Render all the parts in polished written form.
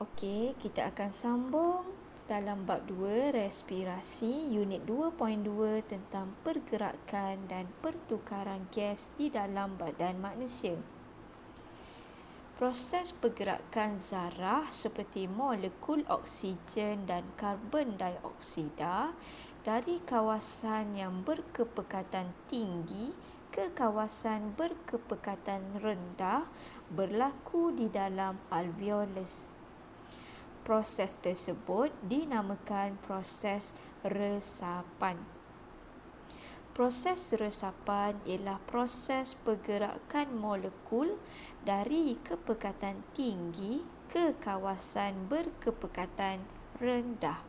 Okey, kita akan sambung dalam bab 2 respirasi unit 2.2 tentang pergerakan dan pertukaran gas di dalam badan manusia. Proses pergerakan zarah seperti molekul oksigen dan karbon dioksida dari kawasan yang berkepekatan tinggi ke kawasan berkepekatan rendah berlaku di dalam alveolus. Proses tersebut dinamakan proses resapan. Proses resapan ialah proses pergerakan molekul dari kepekatan tinggi ke kawasan berkepekatan rendah.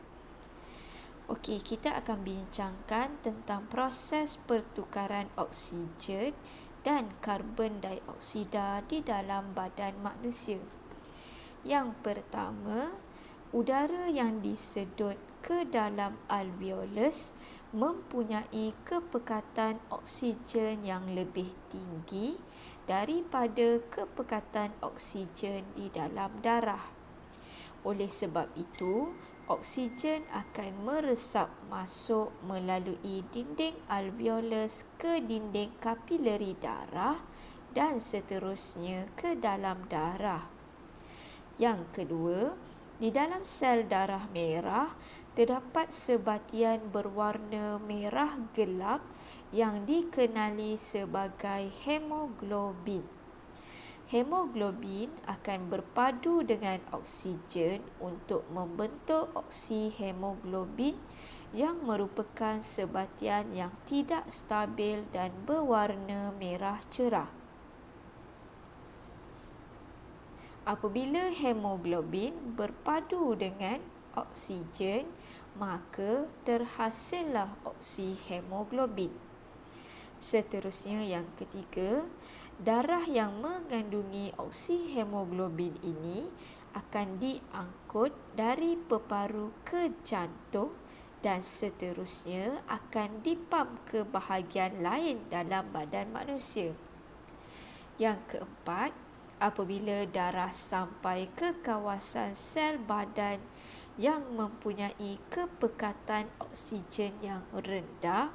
Okey, kita akan bincangkan tentang proses pertukaran oksigen dan karbon dioksida di dalam badan manusia. Yang pertama, udara yang disedut ke dalam alveolus mempunyai kepekatan oksigen yang lebih tinggi daripada kepekatan oksigen di dalam darah. Oleh sebab itu, oksigen akan meresap masuk melalui dinding alveolus ke dinding kapileri darah dan seterusnya ke dalam darah. Yang kedua, di dalam sel darah merah terdapat sebatian berwarna merah gelap yang dikenali sebagai hemoglobin. Hemoglobin akan berpadu dengan oksigen untuk membentuk oksihemoglobin yang merupakan sebatian yang tidak stabil dan berwarna merah cerah. Apabila hemoglobin berpadu dengan oksigen, maka terhasillah oksihemoglobin. Seterusnya yang ketiga, darah yang mengandungi oksihemoglobin ini akan diangkut dari peparu ke jantung dan seterusnya akan dipam ke bahagian lain dalam badan manusia. Yang keempat, apabila darah sampai ke kawasan sel badan yang mempunyai kepekatan oksigen yang rendah,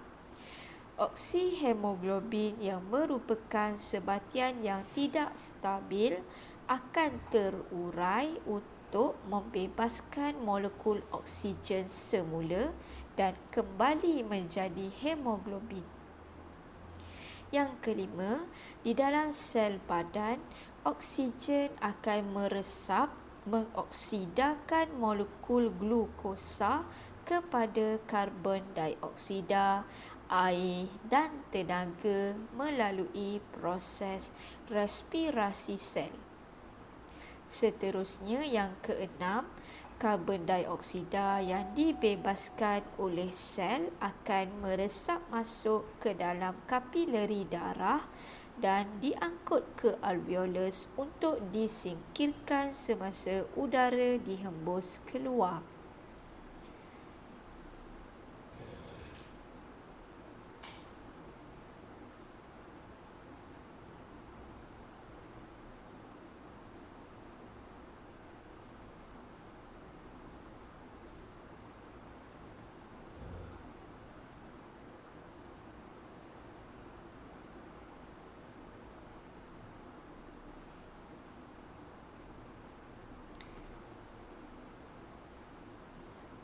oksihemoglobin yang merupakan sebatian yang tidak stabil akan terurai untuk membebaskan molekul oksigen semula dan kembali menjadi hemoglobin. Yang kelima, di dalam sel badan, oksigen akan meresap mengoksidakan molekul glukosa kepada karbon dioksida, air dan tenaga melalui proses respirasi sel. Seterusnya yang keenam, karbon dioksida yang dibebaskan oleh sel akan meresap masuk ke dalam kapileri darah dan diangkut ke alveolus untuk disingkirkan semasa udara dihembus keluar.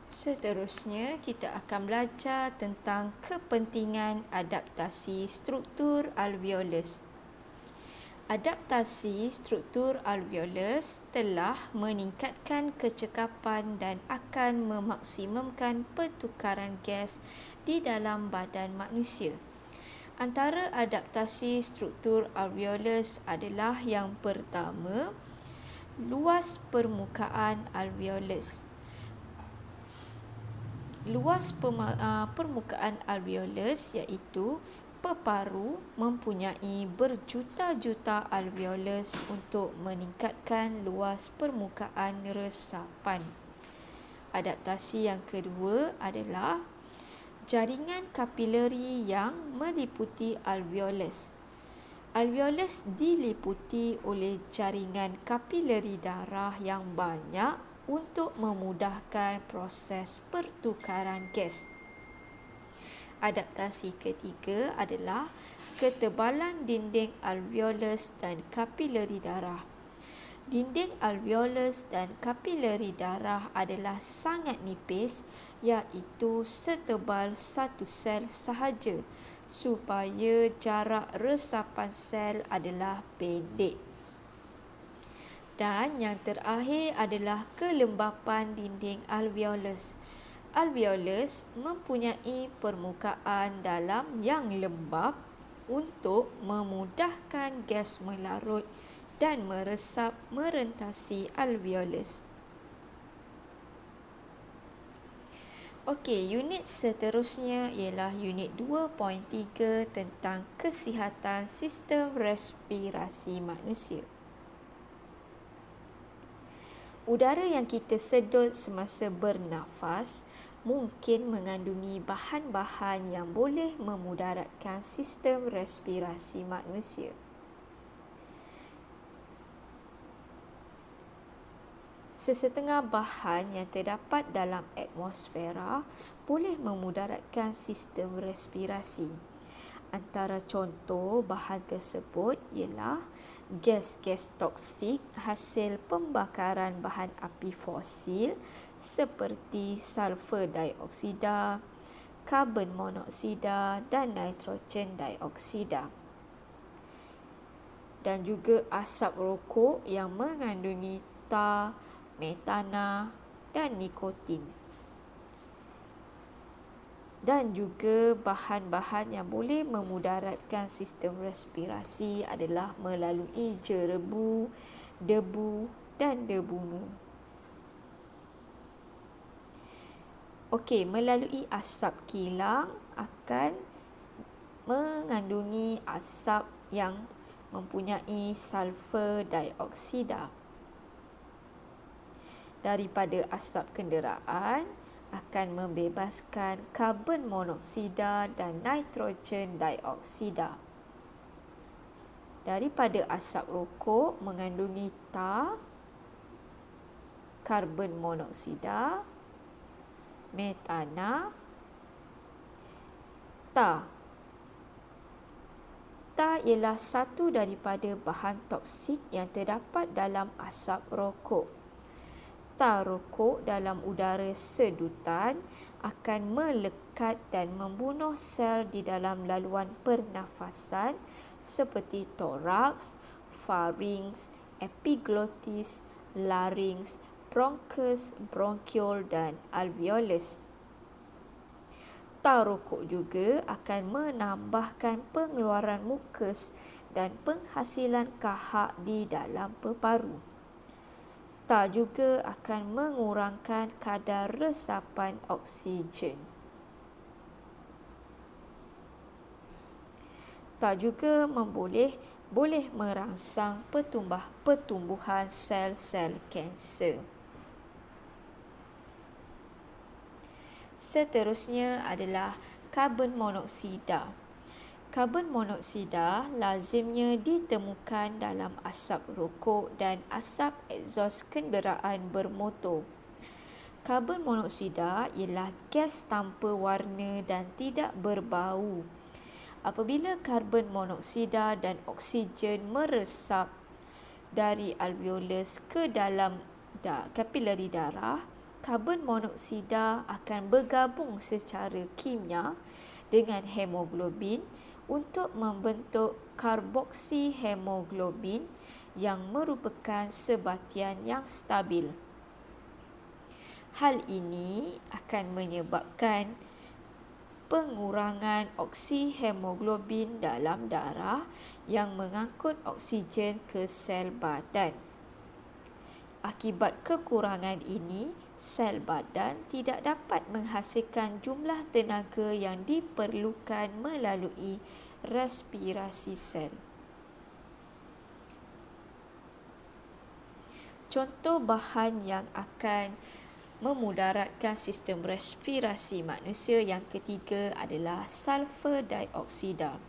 Seterusnya, kita akan belajar tentang kepentingan adaptasi struktur alveolus. Adaptasi struktur alveolus telah meningkatkan kecekapan dan akan memaksimumkan pertukaran gas di dalam badan manusia. Antara adaptasi struktur alveolus adalah yang pertama, luas permukaan alveolus. Luas permukaan alveolus iaitu peparu mempunyai berjuta-juta alveolus untuk meningkatkan luas permukaan resapan. Adaptasi yang kedua adalah jaringan kapileri yang meliputi alveolus. Alveolus diliputi oleh jaringan kapilari darah yang banyak untuk memudahkan proses pertukaran gas. Adaptasi ketiga adalah ketebalan dinding alveolus dan kapilari darah. Dinding alveolus dan kapilari darah adalah sangat nipis, iaitu setebal satu sel sahaja, supaya jarak resapan sel adalah pendek. Dan yang terakhir adalah kelembapan dinding alveolus. Alveolus mempunyai permukaan dalam yang lembap untuk memudahkan gas melarut dan meresap merentasi alveolus. Okey, unit seterusnya ialah unit 2.3 tentang kesihatan sistem respirasi manusia. Udara yang kita sedut semasa bernafas mungkin mengandungi bahan-bahan yang boleh memudaratkan sistem respirasi manusia. Sesetengah bahan yang terdapat dalam atmosfera boleh memudaratkan sistem respirasi. Antara contoh bahan tersebut ialah gas-gas toksik hasil pembakaran bahan api fosil seperti sulfur dioksida, karbon monoksida dan nitrogen dioksida. Dan juga asap rokok yang mengandungi tar, metana dan nikotin. Dan juga bahan-bahan yang boleh memudaratkan sistem respirasi adalah melalui jerebu, debu dan debunga. Okey, melalui asap kilang akan mengandungi asap yang mempunyai sulfur dioksida. Daripada asap kenderaan akan membebaskan karbon monoksida dan nitrogen dioksida. Daripada asap rokok mengandungi tar, karbon monoksida, metana, tar. Tar ialah satu daripada bahan toksik yang terdapat dalam asap rokok. Tar rokok dalam udara sedutan akan melekat dan membunuh sel di dalam laluan pernafasan seperti toraks, pharynx, epiglottis, larynx, bronchus, bronchiole dan alveolus. Tar rokok juga akan menambahkan pengeluaran mukus dan penghasilan kahak di dalam peparu. Tar juga akan mengurangkan kadar resapan oksigen. Tar juga boleh merangsang pertumbuhan sel-sel kanser. Seterusnya adalah karbon monoksida. Karbon monoksida lazimnya ditemukan dalam asap rokok dan asap egsos kenderaan bermotor. Karbon monoksida ialah gas tanpa warna dan tidak berbau. Apabila karbon monoksida dan oksigen meresap dari alveolus ke dalam kapilari darah, karbon monoksida akan bergabung secara kimia dengan hemoglobin untuk membentuk karboksihemoglobin yang merupakan sebatian yang stabil. Hal ini akan menyebabkan pengurangan oksihemoglobin dalam darah yang mengangkut oksigen ke sel badan. Akibat kekurangan ini, sel badan tidak dapat menghasilkan jumlah tenaga yang diperlukan melalui respirasi sel. Contoh bahan yang akan memudaratkan sistem respirasi manusia yang ketiga adalah sulfur dioksida.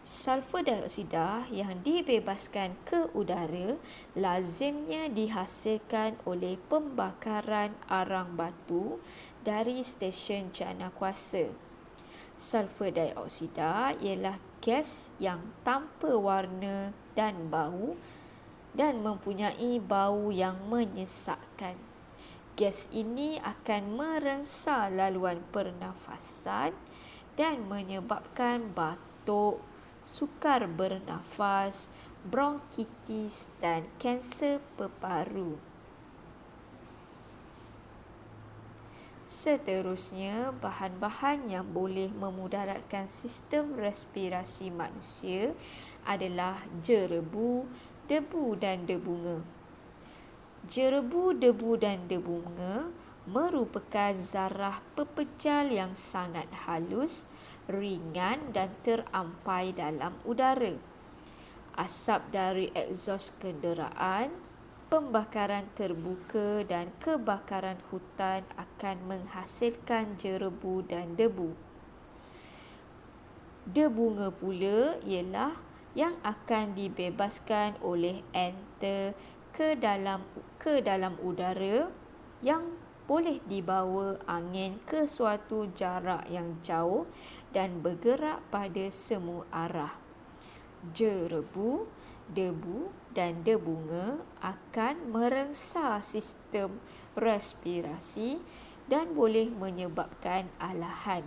Sulfur dioksida yang dibebaskan ke udara lazimnya dihasilkan oleh pembakaran arang batu dari stesen jana kuasa. Sulfur dioksida ialah gas yang tanpa warna dan bau dan mempunyai bau yang menyesakkan. Gas ini akan merengsa laluan pernafasan dan menyebabkan batuk, sukar bernafas, bronkitis dan kanser peparu. Seterusnya, bahan-bahan yang boleh memudaratkan sistem respirasi manusia adalah jerebu, debu dan debunga. Jerebu, debu dan debunga merupakan zarah pepejal yang sangat halus, ringan dan terampai dalam udara. Asap dari egsos kenderaan, pembakaran terbuka dan kebakaran hutan akan menghasilkan jerebu dan debu. Debunga pula ialah yang akan dibebaskan oleh enter ke dalam udara yang boleh dibawa angin ke suatu jarak yang jauh dan bergerak pada semua arah. Jerebu, debu dan debunga akan merengsa sistem respirasi dan boleh menyebabkan alahan.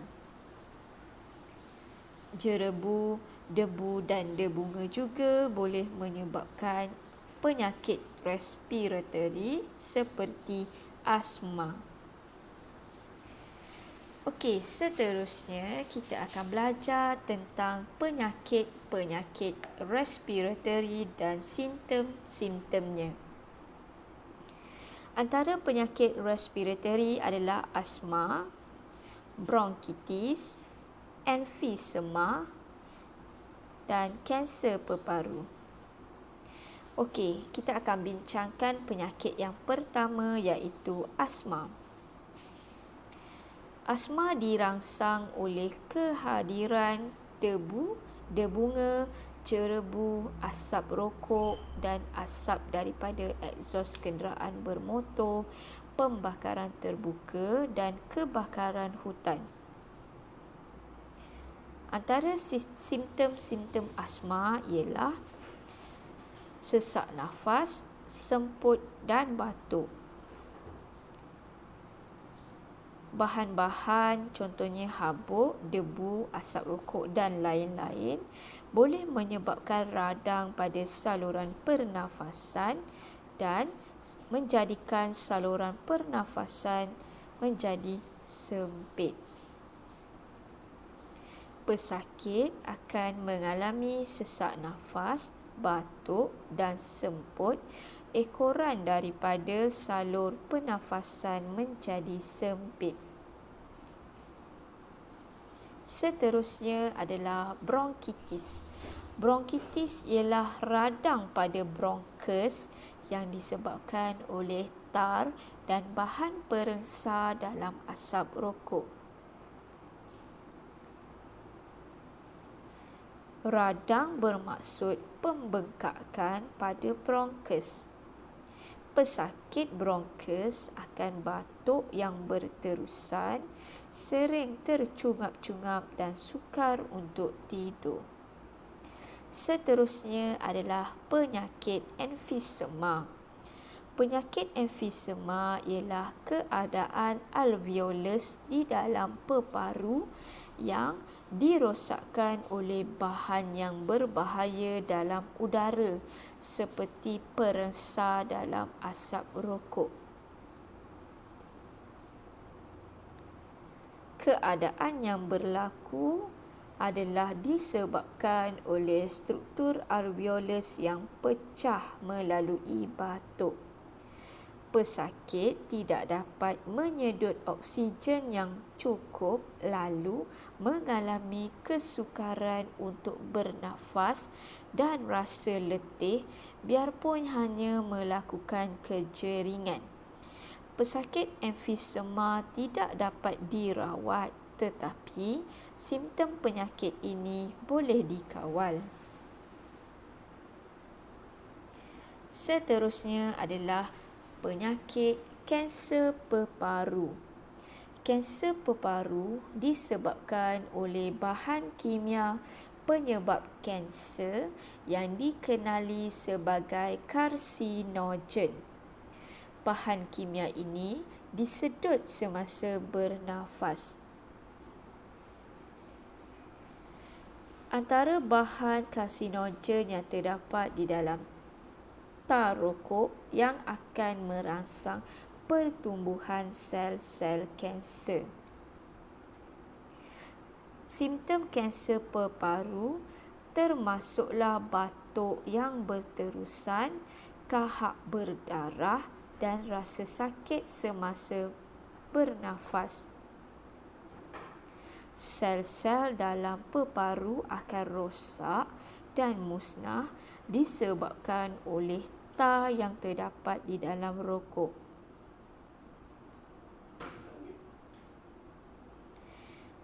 Jerebu, debu dan debunga juga boleh menyebabkan penyakit respiratory seperti asma. Okey, seterusnya kita akan belajar tentang penyakit-penyakit respiratory dan simptom-simptomnya. Antara penyakit respiratory adalah asma, bronkitis, emfisema dan kanser peparu. Okey, kita akan bincangkan penyakit yang pertama iaitu asma. Asma dirangsang oleh kehadiran debu, debunga, jerebu, asap rokok dan asap daripada egsos kenderaan bermotor, pembakaran terbuka dan kebakaran hutan. Antara simptom-simptom asma ialah sesak nafas, semput dan batuk. Bahan-bahan contohnya habuk, debu, asap rokok dan lain-lain boleh menyebabkan radang pada saluran pernafasan dan menjadikan saluran pernafasan menjadi sempit. Pesakit akan mengalami sesak nafas, batuk dan semput ekoran daripada salur pernafasan menjadi sempit. Seterusnya adalah bronkitis. Bronkitis ialah radang pada bronkus yang disebabkan oleh tar dan bahan perengsa dalam asap rokok. Radang bermaksud pembengkakan pada bronkus. Pesakit bronkus akan batuk yang berterusan, sering tercungap-cungap dan sukar untuk tidur. Seterusnya adalah penyakit emfisema. Penyakit emfisema ialah keadaan alveolus di dalam peparu yang dirosakkan oleh bahan yang berbahaya dalam udara seperti perengsa dalam asap rokok. Keadaan yang berlaku adalah disebabkan oleh struktur alveolus yang pecah melalui batuk. Pesakit tidak dapat menyedut oksigen yang cukup lalu mengalami kesukaran untuk bernafas dan rasa letih biarpun hanya melakukan kerja ringan. Pesakit emfisema tidak dapat dirawat tetapi simptom penyakit ini boleh dikawal. Seterusnya adalah penyakit kanser peparu. Kanser peparu disebabkan oleh bahan kimia penyebab kanser yang dikenali sebagai karsinogen. Bahan kimia ini disedut semasa bernafas. Antara bahan karsinogen yang terdapat di dalam tar rokok yang akan merangsang pertumbuhan sel-sel kanser. Simptom kanser peparu termasuklah batuk yang berterusan, kahak berdarah dan rasa sakit semasa bernafas. Sel-sel dalam peparu akan rosak dan musnah disebabkan oleh tar yang terdapat di dalam rokok.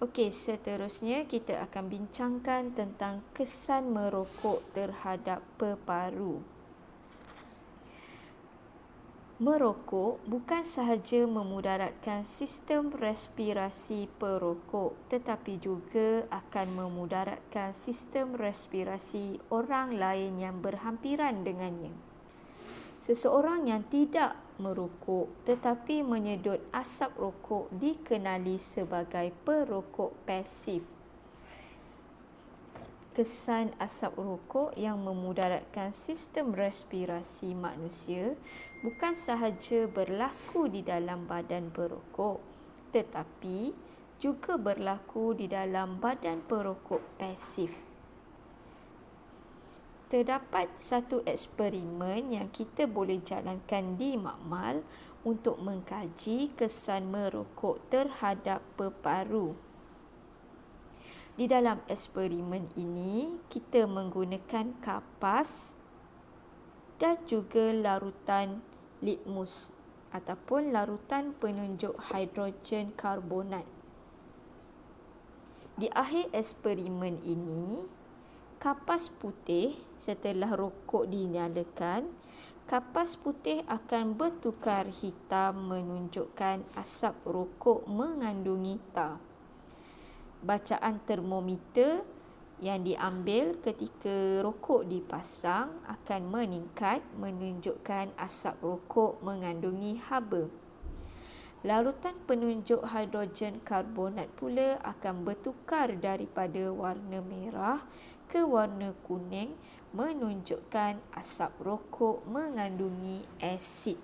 Okey, seterusnya kita akan bincangkan tentang kesan merokok terhadap peparu. Merokok bukan sahaja memudaratkan sistem respirasi perokok, tetapi juga akan memudaratkan sistem respirasi orang lain yang berhampiran dengannya. Seseorang yang tidak merokok tetapi menyedut asap rokok dikenali sebagai perokok pasif. Kesan asap rokok yang memudaratkan sistem respirasi manusia bukan sahaja berlaku di dalam badan perokok, tetapi juga berlaku di dalam badan perokok pasif. Terdapat satu eksperimen yang kita boleh jalankan di makmal untuk mengkaji kesan merokok terhadap peparu. Di dalam eksperimen ini, kita menggunakan kapas dan juga larutan litmus ataupun larutan penunjuk hidrogen karbonat. Di akhir eksperimen ini, kapas putih setelah rokok dinyalakan, kapas putih akan bertukar hitam menunjukkan asap rokok mengandungi tar. Bacaan termometer yang diambil ketika rokok dipasang akan meningkat menunjukkan asap rokok mengandungi haba. Larutan penunjuk hidrogen karbonat pula akan bertukar daripada warna merah ke warna kuning menunjukkan asap rokok mengandungi asid.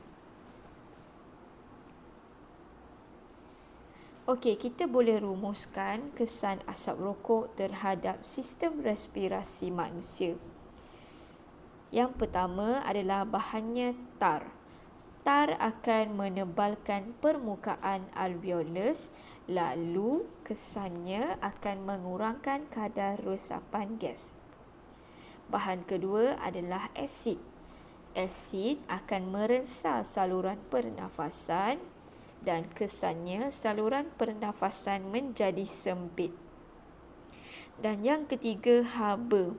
Okey, kita boleh rumuskan kesan asap rokok terhadap sistem respirasi manusia. Yang pertama adalah bahannya tar. Tar akan menebalkan permukaan alveolus, lalu kesannya akan mengurangkan kadar resapan gas. Bahan kedua adalah asid. Asid akan merensa saluran pernafasan dan kesannya saluran pernafasan menjadi sempit. Dan yang ketiga, haba.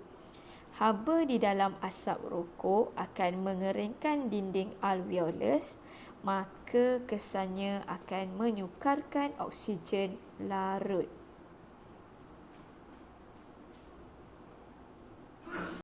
Haba di dalam asap rokok akan mengeringkan dinding alveolus, maka kesannya akan menyukarkan oksigen larut.